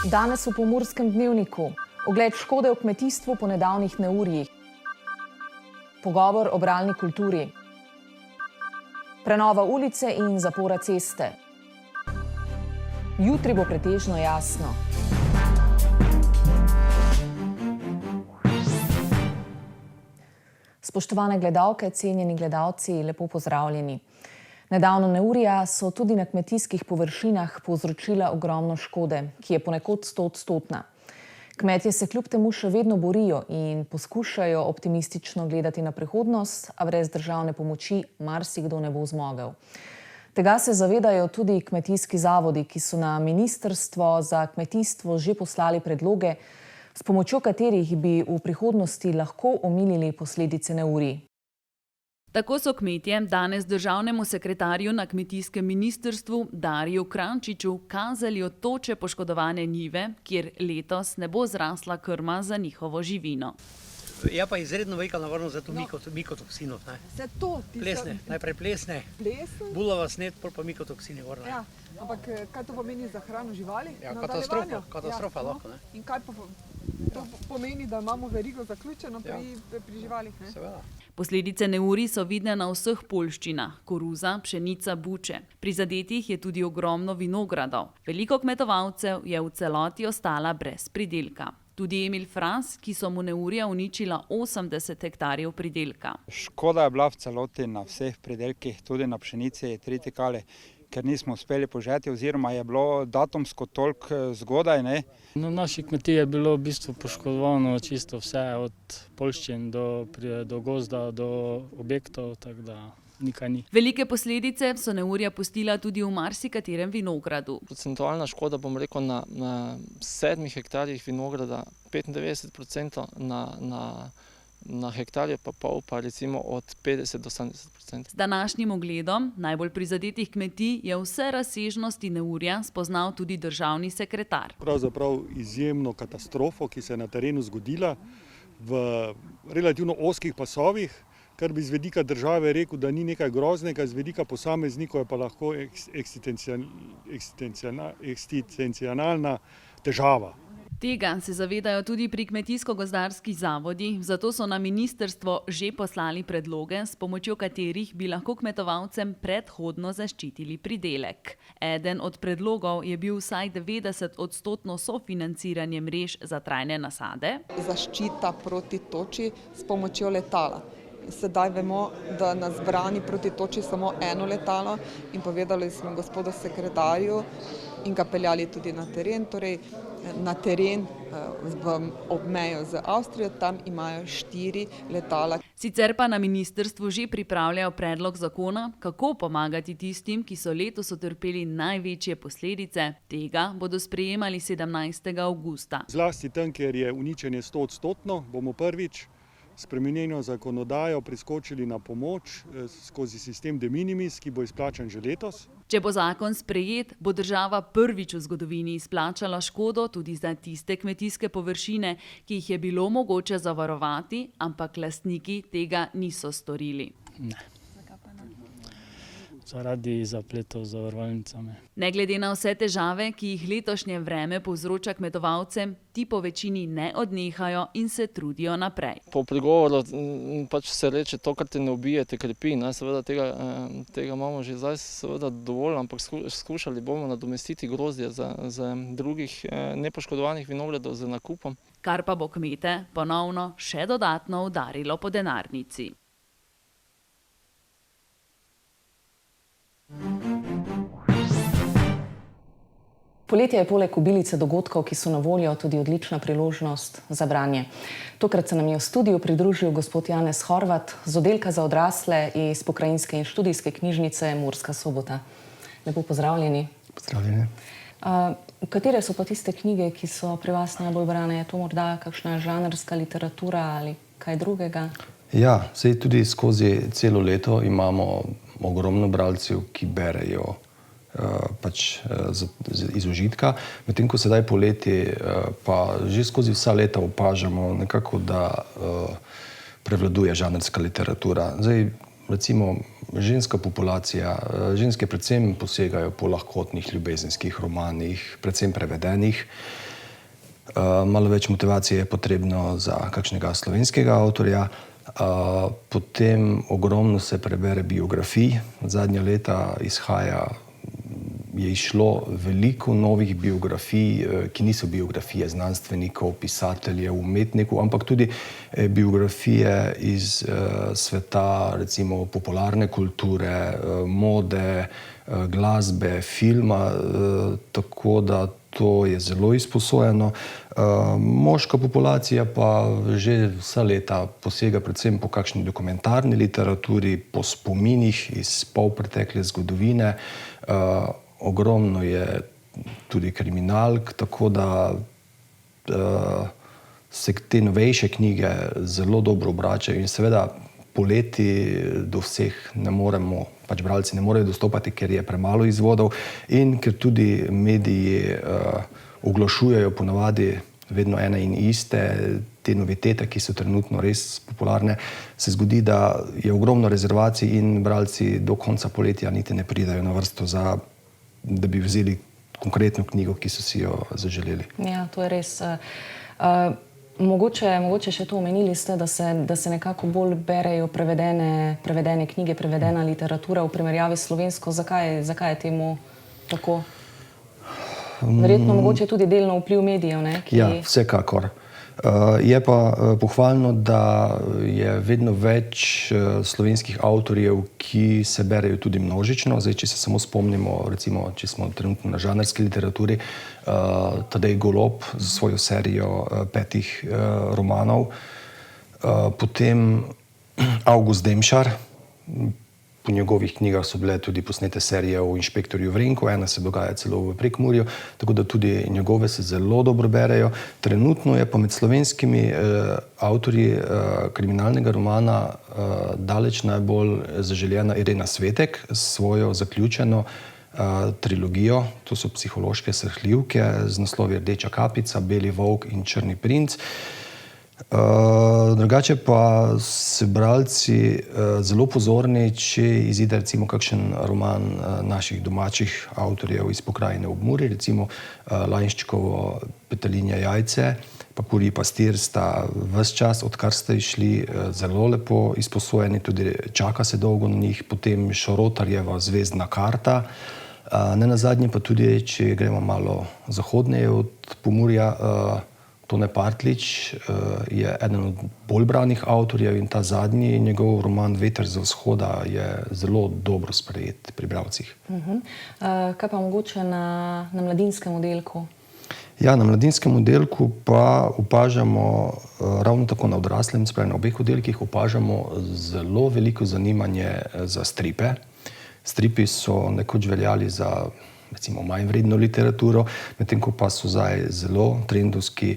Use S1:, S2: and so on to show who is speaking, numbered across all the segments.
S1: Danes v Pomurskem dnevniku. Ogled škode v kmetijstvu po nedavnih neurjih. Pogovor o bralni kulturi. Prenova ulice in zapora ceste. Jutri bo pretežno jasno. Spoštovane gledalke, cenjeni gledalci, lepo pozdravljeni. Nedavno neurja so tudi na kmetijskih površinah povzročila ogromno škode, ki je ponekod 100-odstotna. Kmetje se kljub temu še vedno borijo in poskušajo optimistično gledati na prihodnost, a brez državne pomoči marsikdo ne bo zmogel. Tega se zavedajo tudi kmetijski zavodi, ki so na Ministrstvo za kmetijstvo že poslali predloge, s pomočjo katerih bi v prihodnosti lahko omilili posledice neurij.
S2: Tako so kmetje danes državnemu sekretarju na kmetijskem ministrstvu Dariju Krančiču kazali od toče poškodovane njive, kjer letos ne bo zrasla krma za njihovo živino.
S3: Je pa izredno velika nevarnost za to mikotoksinov. Plesne, najprej plesne, bulava snet, pol pa mikotoksini.
S4: Ja, ampak kaj to pomeni za hrano živali?
S3: Ja, katastrofa lahko.
S4: In kaj pa to pomeni, da imamo verigo zaključeno pri živalih?
S3: Seveda.
S2: Posledice neurij so vidne na vseh poljščinah: koruza, pšenica, buče. Prizadetih je tudi ogromno vinogradov. Veliko kmetovalcev je v celoti ostala brez pridelka. Tudi Emil Fras, ki so mu neurja uničila 80 hektarjev pridelka.
S5: Škoda je bila v celoti na vseh pridelkih, tudi na pšenici, tritikale, ker nismo uspeli požeti oziroma je bilo datumsko toliko zgodaj.
S6: Na naši kmetiji je bilo v bistvu poškodovano čisto vse, od poljščin do gozda, do objektov, tako da nikaj ni.
S2: Velike posledice so neurja pustila tudi v marsikaterem vinogradu.
S7: Procentualna škoda, bom rekel, na 7 hektarjih vinograda 95%, na hektarje pa pol pa recimo od 50 do 70%.
S2: Z današnjim ogledom najbolj prizadetih kmetij je vse razsežnosti neurja spoznal tudi državni sekretar.
S8: Pravzaprav izjemno katastrofo, ki se je na terenu zgodila v relativno ozkih pasovih, kar bi z vidika države rekel, da ni nekaj groznega, z vidika posameznikov je pa lahko eksistencialna težava.
S2: Tega se zavedajo tudi pri kmetijsko-gozdarskih zavodih, zato so na ministrstvo že poslali predloge, s pomočjo katerih bi lahko kmetovalcem predhodno zaščitili pridelek. Eden od predlogov je bil vsaj 90% sofinanciranje mrež za trajne nasade.
S4: Zaščita proti toči s pomočjo letala. Sedaj vemo, da nas brani proti toči samo eno letalo in povedali smo gospodu sekretarju in ga peljali tudi na teren, torej na teren ob mejo z Avstrijo, tam imajo 4 letala.
S2: Sicer pa na ministrstvu že pripravljajo predlog zakona, kako pomagati tistim, ki so letos utrpeli največje posledice. Tega bodo sprejemali 17. avgusta.
S8: Zlasti tam, kjer je uničenje 100-odstotno, bomo prvič spremenjeno zakonodajo priskočili na pomoč skozi sistem de minimis, ki bo izplačan že letos.
S2: Če bo zakon sprejet, bo država prvič v zgodovini izplačala škodo tudi za tiste kmetijske površine, ki jih je bilo mogoče zavarovati, ampak lastniki tega niso storili.
S6: Ne. Zaradi zapletov z zavarovalnicami.
S2: Ne glede na vse težave, ki jih letošnje vreme povzroča kmetovalcem, ti po večini ne odnehajo in se trudijo naprej.
S7: Po pregovoru pač se reče, to, kar te ne ubije, te krepi. Seveda tega imamo že zdaj seveda dovolj, ampak skušali bomo nadomestiti grozdje za drugih nepoškodovanih vinogradov z nakupom.
S2: Kar pa bo kmete ponovno še dodatno udarilo po denarnici.
S1: Poletje je poleg obilice dogodkov, ki so na voljo, tudi odlična priložnost za branje. Tokrat se nam je v studiu pridružil gospod Janez Horvat z oddelka za odrasle iz Pokrajinske in študijske knjižnice Murska Sobota. Lepo pozdravljeni.
S9: Pozdravljeni.
S1: Katere so pa tiste knjige, ki so pri vas najbolj brane? Je to morda kakšna žanrska literatura ali kaj drugega?
S9: Ja, saj tudi skozi celo leto imamo ogromno bralcev, ki berejo iz užitka. Medtem ko sedaj poleti pa že skozi vsa leta opažamo nekako, da prevladuje žanrska literatura. Zdaj, recimo, ženska populacija, ženske predvsem posegajo po lahkotnih ljubezenskih romanih, predvsem prevedenih. malo več motivacije je potrebno za kakšnega slovenskega avtorja. Potem ogromno se prebere biografij. Zadnja leta je išlo veliko novih biografij, ki niso biografije znanstvenikov, pisateljev, umetnikov, ampak tudi biografije iz sveta, recimo popularne kulture, mode, glasbe, filma, tako da to je zelo izposojeno. Moška populacija pa že vsa leta posega predvsem po kakšni dokumentarni literaturi, po spominih iz polpretekle zgodovine. Ogromno je tudi kriminalk, tako da se te novejše knjige zelo dobro obračajo in seveda poleti do vseh ne moremo, pač bralci ne morejo dostopati, ker je premalo izvodov in ker tudi mediji oglašujejo ponavadi vedno ene in iste te novitete, ki so trenutno res popularne, se zgodi, da je ogromno rezervacij in bralci do konca poletja niti ne pridajo na vrsto da bi vzeli konkretno knjigo, ki so si jo zaželeli.
S1: Ja, to je res. Mogoče še to omenili ste, da se nekako bolj berejo prevedene knjige, prevedena literatura v primerjavi s slovensko. Zakaj je temu tako? Verjetno mogoče tudi delno vpliv medijev, ne?
S9: Ja, vsekakor. Je pa pohvalno, da je vedno več slovenskih avtorjev, ki se berejo tudi množično. Zdaj, če se samo spomnimo, recimo, če smo trenutno na žanrski literaturi, Tadej Golob z svojo serijo 5 romanov, potem Avgust Demšar. Po njegovih knjigah so bile tudi posnete serije o inšpektorju Vrenku, ena se dogaja celo v Prekmurju, tako da tudi njegove se zelo dobro berejo. Trenutno je pa med slovenskimi avtorji kriminalnega romana daleč najbolj zaželjena Irena Svetek s svojo zaključeno trilogijo. To so psihološke srhljivke z naslovi Rdeča kapica, Beli volk in Črni princ. Drugače pa se bralci zelo pozorni, če izide recimo kakšen roman naših domačih avtorjev iz pokrajine ob Muri, recimo Lainščikovo Petelinje jajce, pa Kurji pastir sta ves čas, odkar ste išli, zelo lepo izposojeni, tudi čaka se dolgo na njih, potem Šorotarjeva Zvezdna karta, nenazadnje pa tudi, če gremo malo zahodneje od Pomurja, Tone Partlič je eden od bolj branih avtorjev in ta zadnji njegov roman Veter z vzhoda je zelo dobro sprejet pri bralcih.
S1: Kaj pa mogoče na mladinskem oddelku?
S9: Ja, na mladinskem oddelku pa opažamo, ravno tako na odraslem, spravi na obeh oddelkih, opažamo zelo veliko zanimanje za stripe. Stripi so nekoč veljali za recimo manj vredno literaturo, medtem ko pa so zdaj zelo trendovski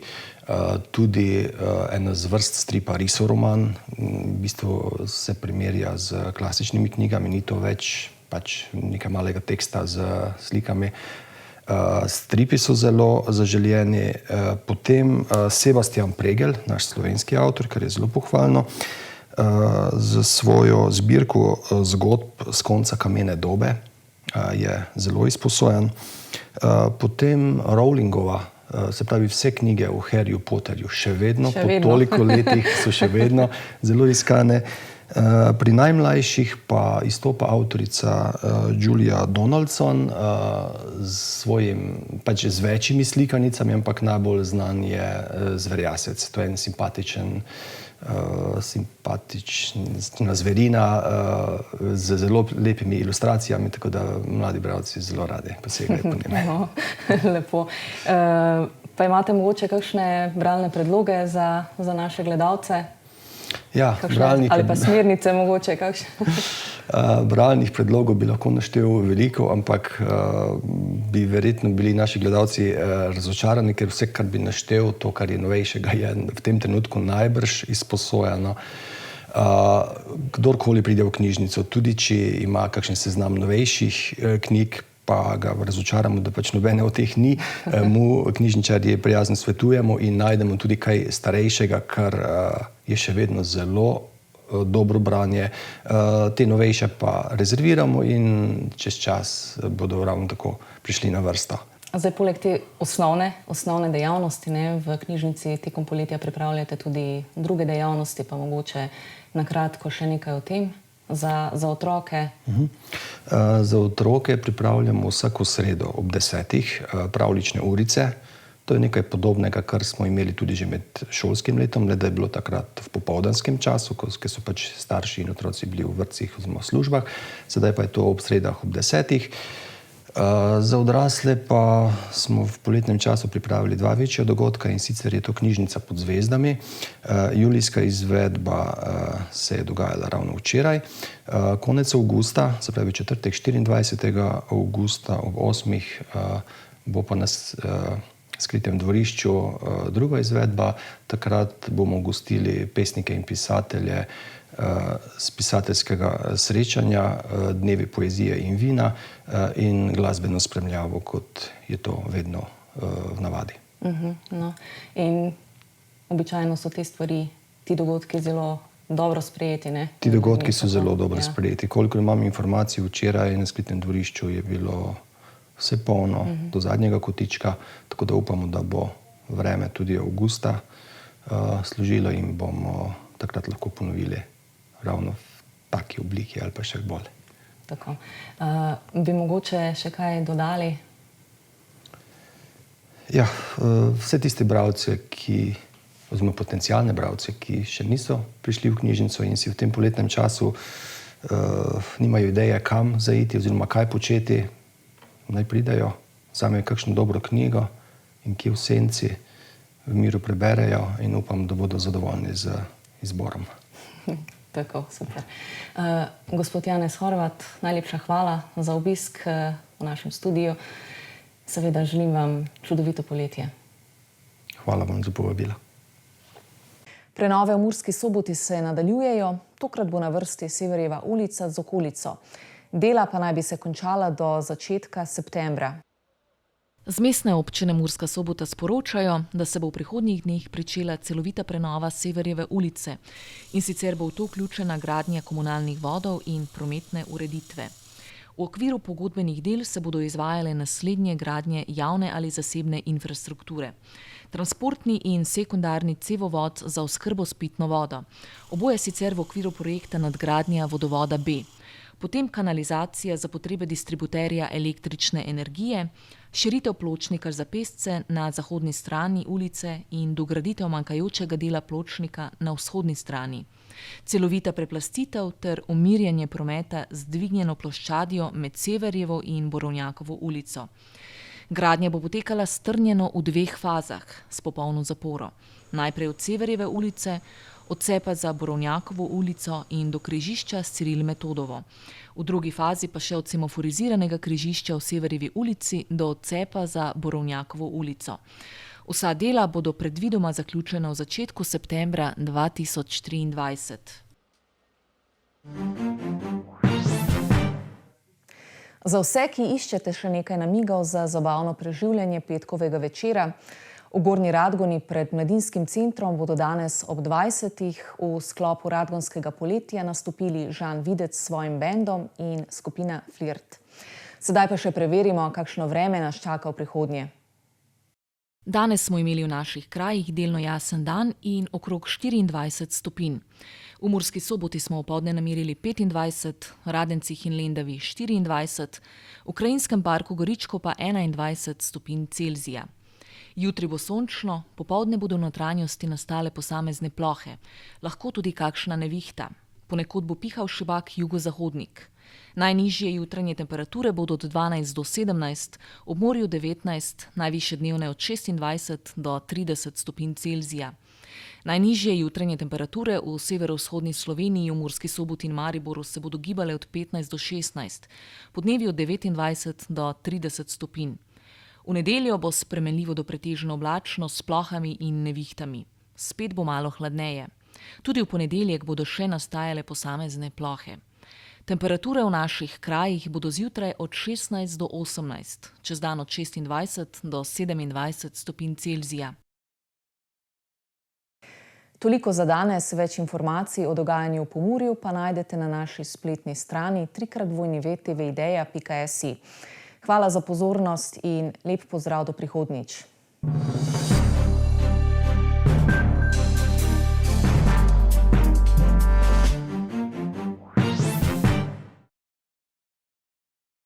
S9: tudi ena zvrst stripa risoroman. V bistvu se primerja z klasičnimi knjigami, ni to več pač nekaj malega teksta z slikami. Stripi so zelo zaželjeni. Potem Sebastian Pregel, naš slovenski avtor, kar je zelo pohvalno, z svojo zbirko zgodb z konca kamene dobe je zelo izposojen. Potem Rowlingova, se pravi vse knjige o Harryju Potterju, še vedno, po toliko letih so še vedno zelo iskane. Pri najmlajših pa izstopa avtorica Julia Donaldson pač z večjimi slikanicami, ampak najbolj znan je Zverjasec. To je en simpatična zverina z zelo lepimi ilustracijami, tako da mladi bralci zelo radi posegajo po njem.
S1: Lepo. Pa imate mogoče kakšne bralne predloge za naše gledalce?
S9: Ja,
S1: ali pa smernice mogoče kakšne?
S9: Bralnih predlogov bi lahko naštel veliko, ampak bi verjetno bili naši gledalci razočarani, ker vse, kar bi naštel, to, kar je novejšega, je v tem trenutku najbrž izposojeno. Kdorkoli pride v knjižnico, tudi če ima kakšen seznam novejših knjig, pa ga razočaramo, da pač nobene od teh ni, mu knjižničarji prijazno svetujemo in najdemo tudi kaj starejšega, kar je še vedno zelo dobro branje. Te novejše pa rezerviramo in čez čas bodo ravno tako prišli na vrsto.
S1: Zdaj, poleg te osnovne dejavnosti, v knjižnici tekom poletja pripravljate tudi druge dejavnosti, pa mogoče na kratko še nekaj o tem za otroke.
S9: Za otroke pripravljamo vsako sredo ob 10. pravljične urice. To je nekaj podobnega, kar smo imeli tudi že med šolskim letom, le da je bilo takrat v popoldanskem času, ko so pač starši in otroci bili v vrtcih oziroma službah. Sedaj pa je to ob sredah ob 10. Za odrasle pa smo v poletnem času pripravili dva večja dogodka, in sicer je to knjižnica pod zvezdami. Julijska izvedba se je dogajala ravno včeraj. Konec avgusta, se pravi četrtek 24. avgusta ob 8. bo pa na Skritem dvorišču druga izvedba. Takrat bomo gostili pesnike in pisatelje z pisateljskega srečanja, dnevi poezije in vina in glasbeno spremljavo, kot je to vedno v navadi.
S1: In običajno so te stvari, ti dogodki zelo dobro sprejeti, ne?
S9: Ti dogodki so zelo dobro sprejeti. Kolikor imam informacij, včeraj na Skritem dvorišču je bilo vse polno do zadnjega kotička, tako da upamo, da bo vreme tudi avgusta služilo in bomo takrat lahko ponovili ravno v taki obliki ali pa še bolj.
S1: Tako. Bi mogoče še kaj dodali?
S9: Ja, vse tiste bralce, oziroma potencialne bralce, ki še niso prišli v knjižnico in si v tem poletnem času nimajo ideje, kam zaiti oziroma kaj početi, naj pridajo, vzamejo kakšno dobro knjigo in kje v senci v miru preberejo, in upam, da bodo zadovoljni z izborom.
S1: Tako, super. Gospod Janez Horvat, najlepša hvala za obisk v našem studiu. Seveda želim vam čudovito poletje.
S9: Hvala vam za povabilo.
S1: Prenove v Murski Soboti se nadaljujejo. Tokrat bo na vrsti Severjeva ulica z okolico. Dela pa naj bi se končala do začetka septembra. Z Mestne občine Murska Sobota sporočajo, da se bo v prihodnjih dneh pričela celovita prenova Severjeve ulice, in sicer bo v to vključena gradnja komunalnih vodov in prometne ureditve. V okviru pogodbenih del se bodo izvajale naslednje gradnje javne ali zasebne infrastrukture. Transportni in sekundarni cevovod za oskrbo s pitno vodo. Oboje sicer v okviru projekta nadgradnja vodovoda B. Potem kanalizacija za potrebe distributerja električne energije, širitev pločnika za pešce na zahodni strani ulice in dograditev manjkajočega dela pločnika na vzhodni strani. Celovita preplastitev ter umirjanje prometa z dvignjeno ploščadjo med Severjevo in Borovnjakovo ulico. Gradnja bo potekala strnjeno v dveh fazah s popolno zaporo. Najprej od Severjeve ulice, odcepa za Borovnjakovo ulico in do križišča s Ciril Metodovo. V drugi fazi pa še od semaforiziranega križišča v Severjevi ulici do odcepa za Borovnjakovo ulico. Vsa dela bodo predvidoma zaključena v začetku septembra 2023. Za vse, ki iščete še nekaj namigov za zabavno preživljanje petkovega večera, v Gornji Radgoni pred Mladinskim centrom bodo danes ob 20. v sklopu Radgonskega poletja nastopili Žan Videc s svojim bendom in skupina Flirt. Sedaj pa še preverimo, kakšno vreme nas čaka v prihodnje. Danes smo imeli v naših krajih delno jasen dan in okrog 24 stopinj. V Murski Soboti smo opoldne namerili 25, Radencih in Lendavi 24, v Krajinskem parku Goričko pa 21 stopinj Celzija. Jutri bo sončno, popoldne bodo v notranjosti nastale posamezne plohe, lahko tudi kakšna nevihta. Ponekod bo pihal šibak jugozahodnik. Najnižje jutranje temperature bodo od 12 do 17, ob morju 19, najvišje dnevne od 26 do 30 stopinj Celzija. Najnižje jutranje temperature v severovzhodni Sloveniji, v Murski Soboti in Mariboru se bodo gibale od 15 do 16, podnevi od 29 do 30 stopinj. V nedeljo bo spremenljivo do pretežno oblačno s plohami in nevihtami. Spet bo malo hladneje. Tudi v ponedeljek bodo še nastajale posamezne plohe. Temperature v naših krajih bodo zjutraj od 16 do 18, čez dan od 26 do 27 stopinj Celzija. Toliko za danes, več informacij o dogajanju v Pomurju pa najdete na naši spletni strani www.tvidea.si. Hvala za pozornost in lep pozdrav do prihodnjič.